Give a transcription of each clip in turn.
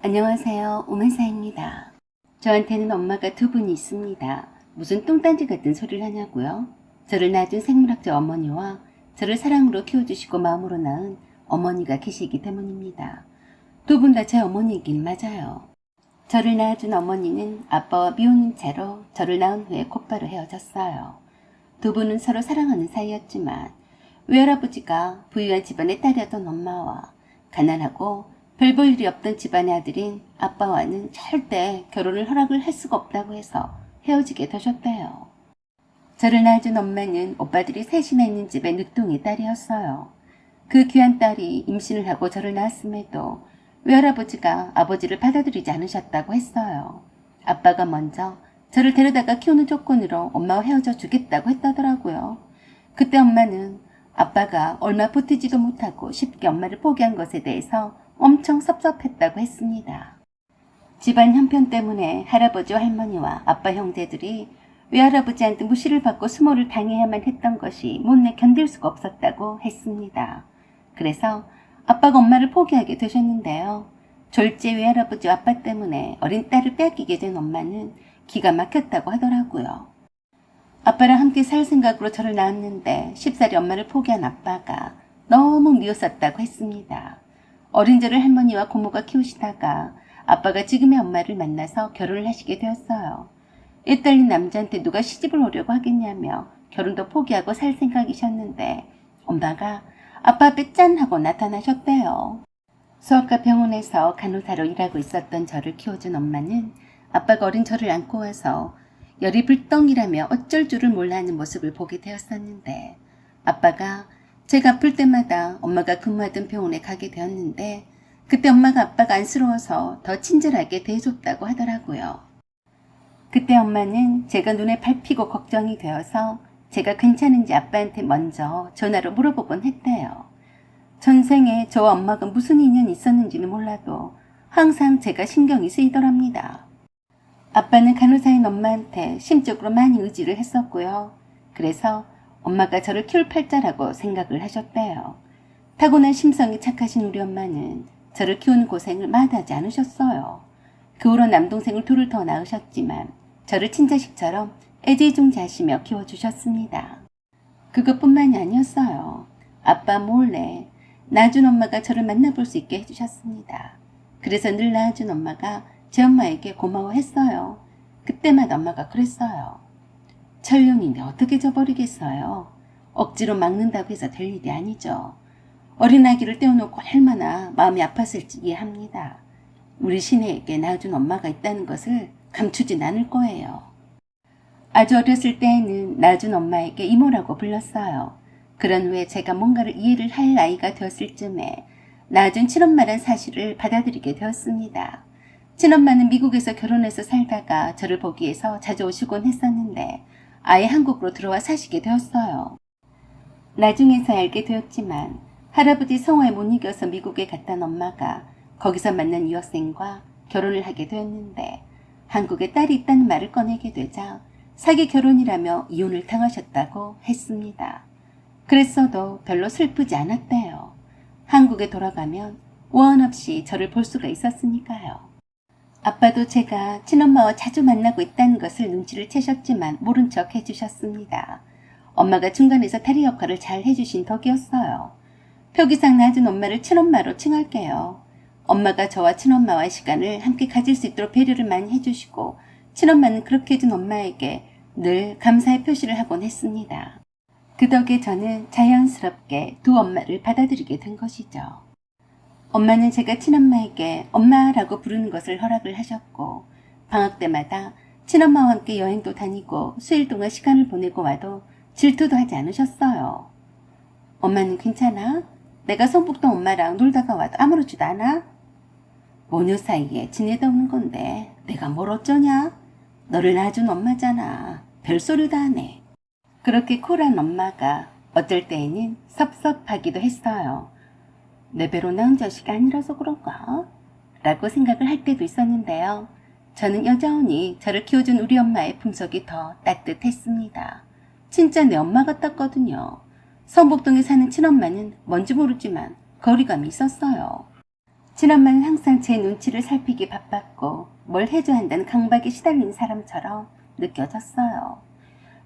안녕하세요. 오만사입니다. 저한테는 엄마가 두 분이 있습니다. 무슨 뚱딴지 같은 소리를 하냐고요? 저를 낳아준 생물학적 어머니와 저를 사랑으로 키워주시고 마음으로 낳은 어머니가 계시기 때문입니다. 두 분 다 제 어머니이긴 맞아요. 저를 낳아준 어머니는 아빠와 미혼인 채로 저를 낳은 후에 곧바로 헤어졌어요. 두 분은 서로 사랑하는 사이였지만 외할아버지가 부유한 집안의 딸이었던 엄마와 가난하고 별 볼 일이 없던 집안의 아들인 아빠와는 절대 결혼을 허락을 할 수가 없다고 해서 헤어지게 되셨대요. 저를 낳아준 엄마는 오빠들이 셋이나 있는 집의 늦둥이 딸이었어요. 그 귀한 딸이 임신을 하고 저를 낳았음에도 외할아버지가 아버지를 받아들이지 않으셨다고 했어요. 아빠가 먼저 저를 데려다가 키우는 조건으로 엄마와 헤어져 주겠다고 했다더라고요. 그때 엄마는 아빠가 얼마 버티지도 못하고 쉽게 엄마를 포기한 것에 대해서 엄청 섭섭했다고 했습니다. 집안 형편 때문에 할아버지와 할머니와 아빠 형제들이 외할아버지한테 무시를 받고 수모를 당해야만 했던 것이 못내 견딜 수가 없었다고 했습니다. 그래서 아빠가 엄마를 포기하게 되셨는데요. 졸제 외할아버지와 아빠 때문에 어린 딸을 빼앗기게 된 엄마는 기가 막혔다고 하더라고요. 아빠랑 함께 살 생각으로 저를 낳았는데 쉽사리 엄마를 포기한 아빠가 너무 미웠었다고 했습니다. 어린 저를 할머니와 고모가 키우시다가 아빠가 지금의 엄마를 만나서 결혼을 하시게 되었어요. 애 딸린 남자한테 누가 시집을 오려고 하겠냐며 결혼도 포기하고 살 생각이셨는데 엄마가 아빠 앞에 짠 하고 나타나셨대요. 소아과 병원에서 간호사로 일하고 있었던 저를 키워준 엄마는 아빠가 어린 저를 안고 와서 열이 불덩이라며 어쩔 줄을 몰라 하는 모습을 보게 되었었는데 아빠가 제가 아플 때마다 엄마가 근무하던 병원에 가게 되었는데 그때 엄마가 아빠가 안쓰러워서 더 친절하게 대해줬다고 하더라고요. 그때 엄마는 제가 눈에 밟히고 걱정이 되어서 제가 괜찮은지 아빠한테 먼저 전화로 물어보곤 했대요. 전생에 저와 엄마가 무슨 인연이 있었는지는 몰라도 항상 제가 신경이 쓰이더랍니다. 아빠는 간호사인 엄마한테 심적으로 많이 의지를 했었고요. 그래서 엄마가 저를 키울 팔자라고 생각을 하셨대요. 타고난 심성이 착하신 우리 엄마는 저를 키우는 고생을 마다하지 않으셨어요. 그 후로 남동생을 둘을 더 낳으셨지만 저를 친자식처럼 애지중지하시며 키워주셨습니다. 그것뿐만이 아니었어요. 아빠 몰래 낳아준 엄마가 저를 만나볼 수 있게 해주셨습니다. 그래서 늘 낳아준 엄마가 제 엄마에게 고마워했어요. 그때마다 엄마가 그랬어요. 철룡인데 어떻게 져버리겠어요. 억지로 막는다고 해서 될 일이 아니죠. 어린 아기를 떼어놓고 얼마나 마음이 아팠을지 이해합니다. 우리 신혜에게 낳아준 엄마가 있다는 것을 감추진 않을 거예요. 아주 어렸을 때에는 낳아준 엄마에게 이모라고 불렀어요. 그런 후에 제가 뭔가를 이해를 할 나이가 되었을 즈음에 낳아준 친엄마란 사실을 받아들이게 되었습니다. 친엄마는 미국에서 결혼해서 살다가 저를 보기 위해서 자주 오시곤 했었는데 아예 한국으로 들어와 사시게 되었어요. 나중에서야 알게 되었지만 할아버지 성화에 못 이겨서 미국에 갔던 엄마가 거기서 만난 유학생과 결혼을 하게 되었는데 한국에 딸이 있다는 말을 꺼내게 되자 사기 결혼이라며 이혼을 당하셨다고 했습니다. 그랬어도 별로 슬프지 않았대요. 한국에 돌아가면 원 없이 저를 볼 수가 있었으니까요. 아빠도 제가 친엄마와 자주 만나고 있다는 것을 눈치를 채셨지만 모른 척 해주셨습니다. 엄마가 중간에서 다리 역할을 잘 해주신 덕이었어요. 표기상 낳아준 엄마를 친엄마로 칭할게요. 엄마가 저와 친엄마와의 시간을 함께 가질 수 있도록 배려를 많이 해주시고 친엄마는 그렇게 해준 엄마에게 늘 감사의 표시를 하곤 했습니다. 그 덕에 저는 자연스럽게 두 엄마를 받아들이게 된 것이죠. 엄마는 제가 친엄마에게 엄마라고 부르는 것을 허락을 하셨고 방학 때마다 친엄마와 함께 여행도 다니고 수일 동안 시간을 보내고 와도 질투도 하지 않으셨어요. 엄마는 괜찮아? 내가 성북동 엄마랑 놀다가 와도 아무렇지도 않아? 모녀 사이에 지내다 오는 건데 내가 뭘 어쩌냐? 너를 낳아준 엄마잖아. 별소리도 안 해. 그렇게 쿨한 엄마가 어쩔 때에는 섭섭하기도 했어요. 내 배로 낳은 자식이 아니라서 그런가? 라고 생각을 할 때도 있었는데요. 저는 여전히 저를 키워준 우리 엄마의 품속이 더 따뜻했습니다. 진짜 내 엄마 같았거든요. 성북동에 사는 친엄마는 뭔지 모르지만 거리감이 있었어요. 친엄마는 항상 제 눈치를 살피기 바빴고 뭘 해줘야 한다는 강박에 시달린 사람처럼 느껴졌어요.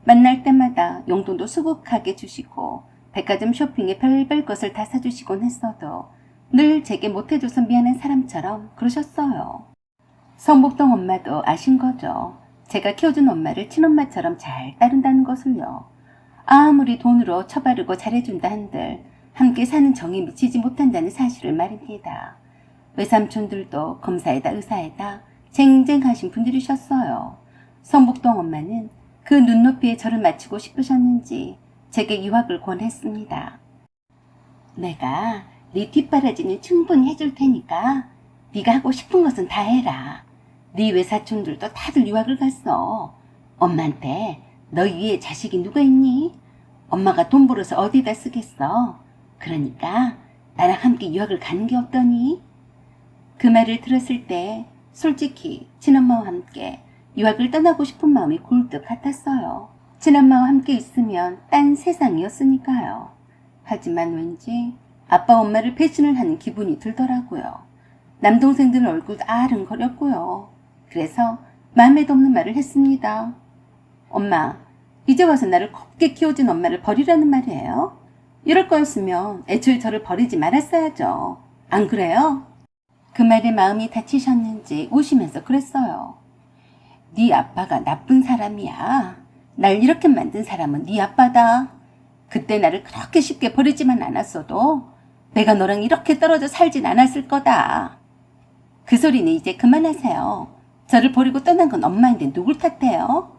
만날 때마다 용돈도 수북하게 주시고 백화점 쇼핑에 별별 것을 다 사주시곤 했어도 늘 제게 못해줘서 미안한 사람처럼 그러셨어요. 성북동 엄마도 아신 거죠. 제가 키워준 엄마를 친엄마처럼 잘 따른다는 것을요. 아무리 돈으로 처바르고 잘해준다 한들 함께 사는 정에 미치지 못한다는 사실을 말입니다. 외삼촌들도 검사에다 의사에다 쟁쟁하신 분들이셨어요. 성북동 엄마는 그 눈높이에 저를 맞추고 싶으셨는지 제게 유학을 권했습니다. 내가 네 뒷바라지는 충분히 해줄 테니까 네가 하고 싶은 것은 다 해라. 네 외사촌들도 다들 유학을 갔어. 엄마한테 너 위에 자식이 누가 있니? 엄마가 돈 벌어서 어디다 쓰겠어. 그러니까 나랑 함께 유학을 가는 게 어떠니? 그 말을 들었을 때 솔직히 친엄마와 함께 유학을 떠나고 싶은 마음이 굴뚝 같았어요. 친엄마와 함께 있으면 딴 세상이었으니까요. 하지만 왠지 아빠 엄마를 배신을 하는 기분이 들더라고요. 남동생들 얼굴도 아른거렸고요. 그래서 마음에도 없는 말을 했습니다. 엄마, 이제 와서 나를 곱게 키워준 엄마를 버리라는 말이에요? 이럴 거였으면 애초에 저를 버리지 말았어야죠. 안 그래요? 그 말에 마음이 다치셨는지 우시면서 그랬어요. 네 아빠가 나쁜 사람이야. 날 이렇게 만든 사람은 네 아빠다. 그때 나를 그렇게 쉽게 버리지만 않았어도 내가 너랑 이렇게 떨어져 살진 않았을 거다. 그 소리는 이제 그만하세요. 저를 버리고 떠난 건 엄마인데 누굴 탓해요?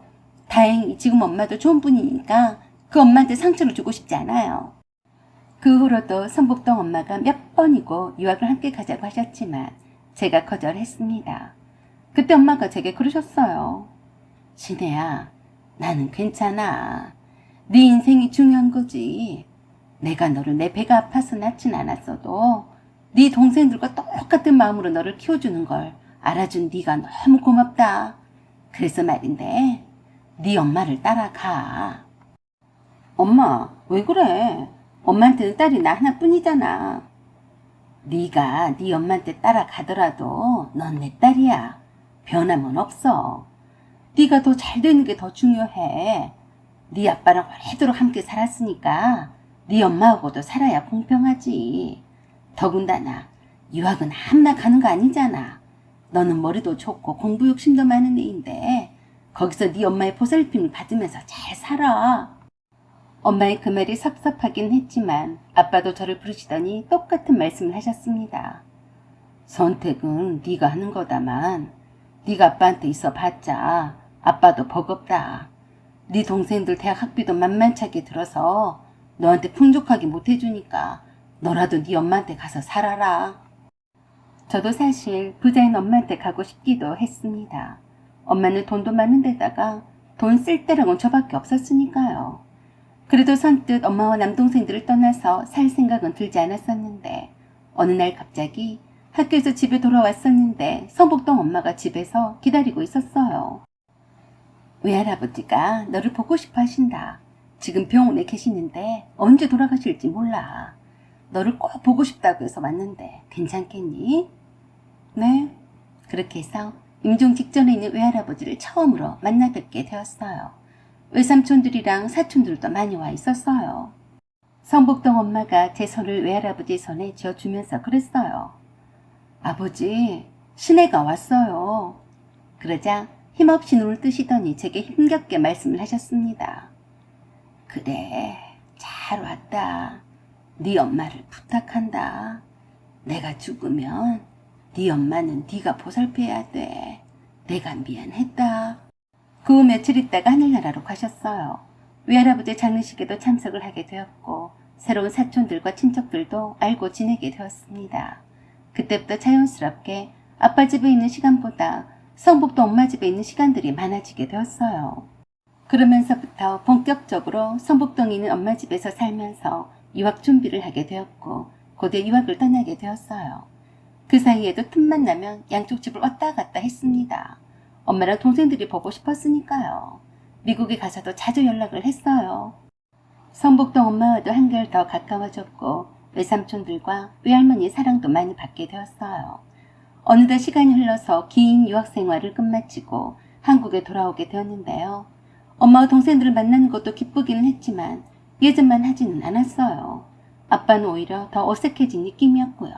다행히 지금 엄마도 좋은 분이니까 그 엄마한테 상처를 주고 싶지 않아요. 그 후로도 성북동 엄마가 몇 번이고 유학을 함께 가자고 하셨지만 제가 거절했습니다. 그때 엄마가 제게 그러셨어요. 신혜야, 나는 괜찮아. 네 인생이 중요한 거지. 내가 너를 내 배가 아파서 낳진 않았어도 네 동생들과 똑같은 마음으로 너를 키워주는 걸 알아준 네가 너무 고맙다. 그래서 말인데 네 엄마를 따라가. 엄마, 왜 그래? 엄마한테는 딸이 나 하나뿐이잖아. 네가 네 엄마한테 따라가더라도 넌 내 딸이야. 변함은 없어. 네가 더 잘 되는 게 더 중요해. 네 아빠랑 오래도록 함께 살았으니까 네 엄마하고도 살아야 공평하지. 더군다나 유학은 아무나 가는 거 아니잖아. 너는 머리도 좋고 공부 욕심도 많은 애인데 거기서 네 엄마의 보살핌을 받으면서 잘 살아. 엄마의 그 말이 섭섭하긴 했지만 아빠도 저를 부르시더니 똑같은 말씀을 하셨습니다. 선택은 네가 하는 거다만 네가 아빠한테 있어봤자 아빠도 버겁다. 네 동생들 대학 학비도 만만찮게 들어서 너한테 풍족하게 못해주니까 너라도 네 엄마한테 가서 살아라. 저도 사실 부자인 엄마한테 가고 싶기도 했습니다. 엄마는 돈도 많은 데다가 돈 쓸 때랑은 저밖에 없었으니까요. 그래도 선뜻 엄마와 남동생들을 떠나서 살 생각은 들지 않았었는데 어느 날 갑자기 학교에서 집에 돌아왔었는데 성북동 엄마가 집에서 기다리고 있었어요. 외할아버지가 너를 보고 싶어 하신다. 지금 병원에 계시는데 언제 돌아가실지 몰라. 너를 꼭 보고 싶다고 해서 왔는데 괜찮겠니? 네. 그렇게 해서 임종 직전에 있는 외할아버지를 처음으로 만나 뵙게 되었어요. 외삼촌들이랑 사촌들도 많이 와 있었어요. 성북동 엄마가 제 손을 외할아버지 손에 쥐어주면서 그랬어요. 아버지, 시내가 왔어요. 그러자 힘없이 눈을 뜨시더니 제게 힘겹게 말씀을 하셨습니다. 그래, 잘 왔다. 네 엄마를 부탁한다. 내가 죽으면 네 엄마는 네가 보살펴야 돼. 내가 미안했다. 그 후 며칠 있다가 하늘나라로 가셨어요. 외할아버지 장례식에도 참석을 하게 되었고 새로운 사촌들과 친척들도 알고 지내게 되었습니다. 그때부터 자연스럽게 아빠 집에 있는 시간보다 성북동 엄마 집에 있는 시간들이 많아지게 되었어요. 그러면서부터 본격적으로 성북동에 있는 엄마 집에서 살면서 유학 준비를 하게 되었고 고대 유학을 떠나게 되었어요. 그 사이에도 틈만 나면 양쪽 집을 왔다 갔다 했습니다. 엄마랑 동생들이 보고 싶었으니까요. 미국에 가서도 자주 연락을 했어요. 성북동 엄마와도 한결 더 가까워졌고 외삼촌들과 외할머니의 사랑도 많이 받게 되었어요. 어느덧 시간이 흘러서 긴 유학 생활을 끝마치고 한국에 돌아오게 되었는데요. 엄마와 동생들을 만나는 것도 기쁘기는 했지만 예전만 하지는 않았어요. 아빠는 오히려 더 어색해진 느낌이었고요.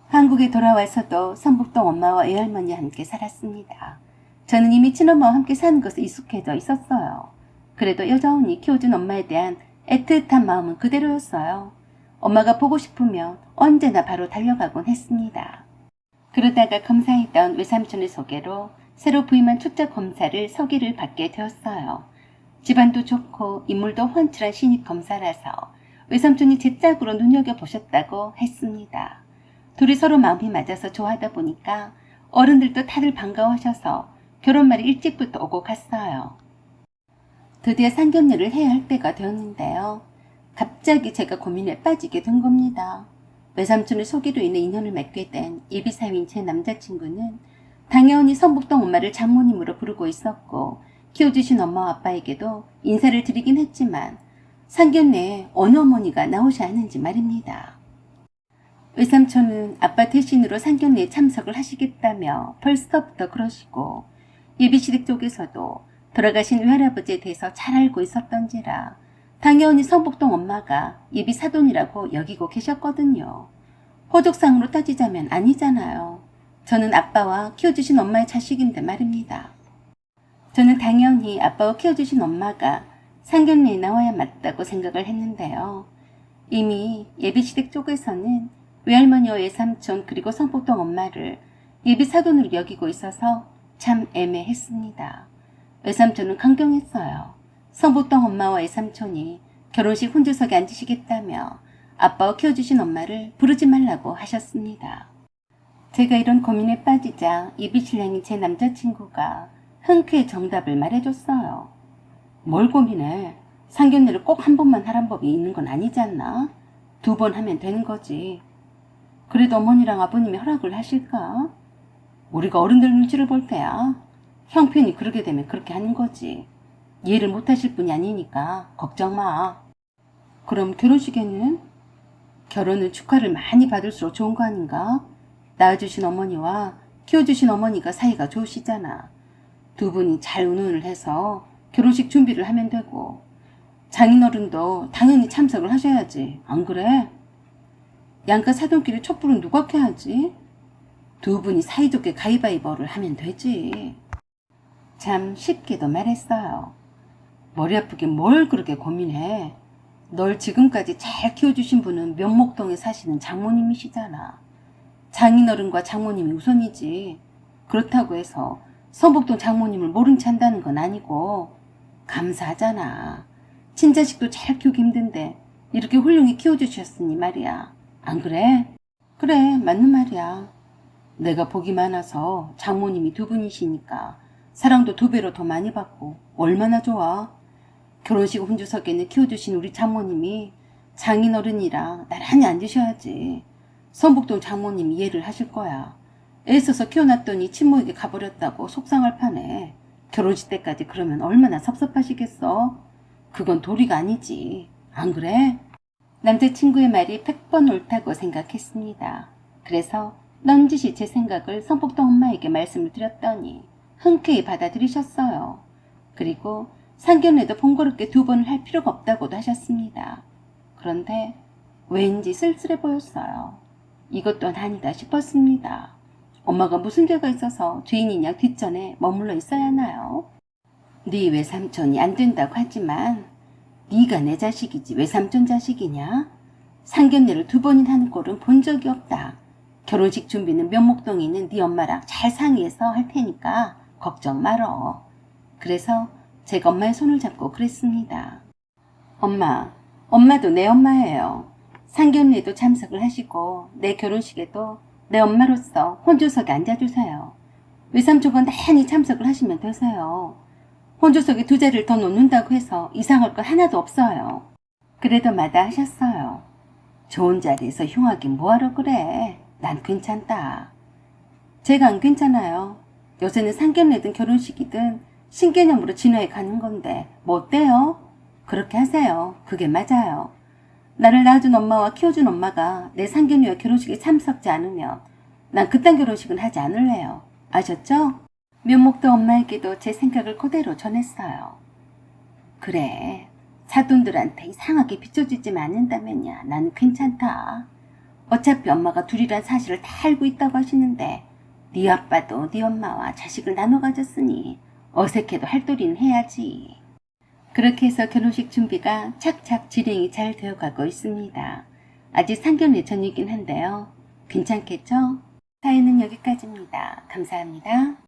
한국에 돌아와서도 성북동 엄마와 외할머니와 함께 살았습니다. 저는 이미 친엄마와 함께 사는 것에 익숙해져 있었어요. 그래도 여전히 키워준 엄마에 대한 애틋한 마음은 그대로였어요. 엄마가 보고 싶으면 언제나 바로 달려가곤 했습니다. 그러다가 검사했던 외삼촌의 소개로 새로 부임한 축자 검사를 서기를 받게 되었어요. 집안도 좋고 인물도 훤칠한 신입 검사라서 외삼촌이 제 짝으로 눈여겨보셨다고 했습니다. 둘이 서로 마음이 맞아서 좋아하다 보니까 어른들도 다들 반가워하셔서 결혼말이 일찍부터 오고 갔어요. 드디어 상견례를 해야 할 때가 되었는데요. 갑자기 제가 고민에 빠지게 된 겁니다. 외삼촌의 소개로 인해 인연을 맺게 된 예비사위인 제 남자친구는 당연히 성북동 엄마를 장모님으로 부르고 있었고 키워주신 엄마와 아빠에게도 인사를 드리긴 했지만 상견례에 어느 어머니가 나오셔야 하는지 말입니다. 외삼촌은 아빠 대신으로 상견례에 참석을 하시겠다며 벌써부터 그러시고 예비시댁 쪽에서도 돌아가신 외할아버지에 대해서 잘 알고 있었던지라 당연히 성북동 엄마가 예비 사돈이라고 여기고 계셨거든요. 호적상으로 따지자면 아니잖아요. 저는 아빠와 키워주신 엄마의 자식인데 말입니다. 저는 당연히 아빠와 키워주신 엄마가 상견례에 나와야 맞다고 생각을 했는데요. 이미 예비시댁 쪽에서는 외할머니와 외삼촌 그리고 성북동 엄마를 예비 사돈으로 여기고 있어서 참 애매했습니다. 외삼촌은 강경했어요. 성북동 엄마와 외삼촌이 결혼식 혼주석에 앉으시겠다며 아빠와 키워주신 엄마를 부르지 말라고 하셨습니다. 제가 이런 고민에 빠지자 예비신랑인 제 남자친구가 흔쾌히 정답을 말해줬어요. 뭘 고민해? 상견례를 꼭 한 번만 하란 법이 있는 건 아니지 않나? 2번 하면 되는 거지. 그래도 어머니랑 아버님이 허락을 하실까? 우리가 어른들 눈치를 볼 때야. 형편이 그러게 되면 그렇게 하는 거지. 이해를 못하실 분이 아니니까 걱정 마. 그럼 결혼식에는? 결혼은 축하를 많이 받을수록 좋은 거 아닌가? 낳아주신 어머니와 키워주신 어머니가 사이가 좋으시잖아. 2분이 잘 의논을 해서 결혼식 준비를 하면 되고 장인어른도 당연히 참석을 하셔야지. 안 그래? 양가 사돈끼리 촛불은 누가 켜야지? 2분이 사이좋게 가위바위보를 하면 되지. 참 쉽게도 말했어요. 머리 아프게 뭘 그렇게 고민해. 널 지금까지 잘 키워주신 분은 면목동에 사시는 장모님이시잖아. 장인어른과 장모님이 우선이지. 그렇다고 해서 성북동 장모님을 모른 채 한다는 건 아니고 감사하잖아. 친자식도 잘 키우기 힘든데 이렇게 훌륭히 키워주셨으니 말이야. 안 그래? 그래, 맞는 말이야. 내가 복이 많아서 장모님이 2분이시니까 사랑도 2배로 더 많이 받고 얼마나 좋아. 결혼식 혼주석에는 키워주신 우리 장모님이 장인어른이랑 나란히 앉으셔야지. 성북동 장모님이 이해를 하실 거야. 애써서 키워놨더니 친모에게 가버렸다고 속상할 판에 결혼식 때까지 그러면 얼마나 섭섭하시겠어? 그건 도리가 아니지. 안 그래? 남자친구의 말이 100번 옳다고 생각했습니다. 그래서 넌지시 제 생각을 성북동 엄마에게 말씀을 드렸더니 흔쾌히 받아들이셨어요. 그리고 상견례도 번거롭게 2번을 할 필요가 없다고도 하셨습니다. 그런데 왠지 쓸쓸해 보였어요. 이것 또한 아니다 싶었습니다. 엄마가 무슨 죄가 있어서 죄인이냐 뒷전에 머물러 있어야 하나요? 네 외삼촌이 안 된다고 하지만 네가 내 자식이지 외삼촌 자식이냐? 상견례를 2번이나 하는 꼴은 본 적이 없다. 결혼식 준비는 면목동에 있는 네 엄마랑 잘 상의해서 할 테니까 걱정 말어. 그래서 제가 엄마의 손을 잡고 그랬습니다. 엄마도 내 엄마예요. 상견례도 참석을 하시고 내 결혼식에도 내 엄마로서 혼주석에 앉아주세요. 외삼촌과 나란히 참석을 하시면 되세요. 혼주석에 2자리를 더 놓는다고 해서 이상할 건 하나도 없어요. 그래도 마다하셨어요. 좋은 자리에서 흉하긴 뭐하러 그래. 난 괜찮다. 제가 안 괜찮아요. 요새는 상견례든 결혼식이든 신개념으로 진화해 가는 건데 뭐 어때요? 그렇게 하세요. 그게 맞아요. 나를 낳아준 엄마와 키워준 엄마가 내 상견례와 결혼식에 참석지 않으면 난 그딴 결혼식은 하지 않을래요. 아셨죠? 면목도 엄마에게도 제 생각을 그대로 전했어요. 그래, 사돈들한테 이상하게 비춰지지 않는다면야 나는 괜찮다. 어차피 엄마가 둘이란 사실을 다 알고 있다고 하시는데 네 아빠도 네 엄마와 자식을 나눠 가졌으니 어색해도 할도리는 해야지. 그렇게 해서 결혼식 준비가 착착 진행이 잘 되어가고 있습니다. 아직 상견례 전이긴 한데요. 괜찮겠죠? 사연은 여기까지입니다. 감사합니다.